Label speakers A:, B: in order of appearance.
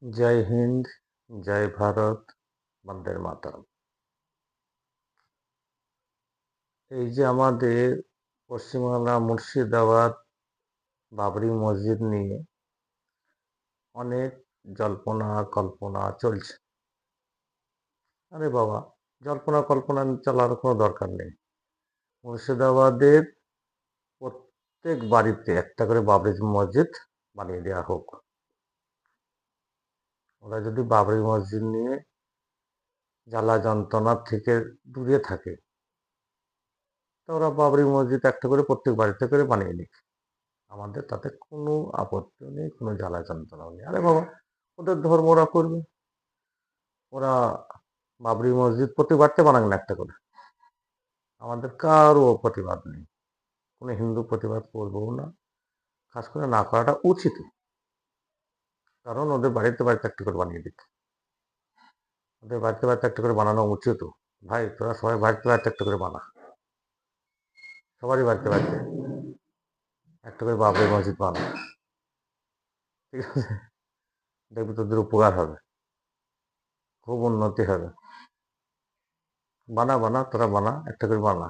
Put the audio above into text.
A: জয় হিন্দ, জয় ভারত, বন্দে মাতরম। এই যে আমাদের পশ্চিমবাংলা মুর্শিদাবাদ বাবরি মসজিদ নিয়ে অনেক জল্পনা কল্পনা চলছে। আরে বাবা, জল্পনা কল্পনা চলার কোনো দরকার নেই। মুর্শিদাবাদের প্রত্যেক বাড়িতে একটা করে বাবরি মসজিদ বানিয়ে দেওয়া হোক। ওরা যদি বাবরি মসজিদ নিয়ে জ্বালা যন্ত্রণার থেকে দূরে থাকে, তো ওরা বাবরি মসজিদ একটা করে প্রত্যেক বাড়িতে করে বানিয়ে নিক। আমাদের তাতে কোনো আপত্তি নেই, কোনো জ্বালা যন্ত্রণাও নেই। আরে বাবা, ওদের ধর্ম ওরা করবে। ওরা বাবরি মসজিদ প্রতি বাড়িতে বানাক না একটা করে। আমাদের কারও প্রতিবাদ নেই, কোনো হিন্দু প্রতিবাদ করবেও না, খাস করে না করাটা উচিত। কারণ ওদের বাড়িতে বাড়িতে একটা করে বানিয়ে দিত। ওদের বাড়িতে বাড়িতে একটা করে বানানো উচিত। ভাই, তোরা সবাই বাড়িতে বাড়িতে একটা করে বানা, সবারই বাড়িতে বাড়িতে একটা করে বাবরি মসজিদ বানা। ঠিক আছে, দেখবি তোদের উপকার হবে, খুব উন্নতি হবে। বানা বানা, তোরা বানা, একটা করে বানা।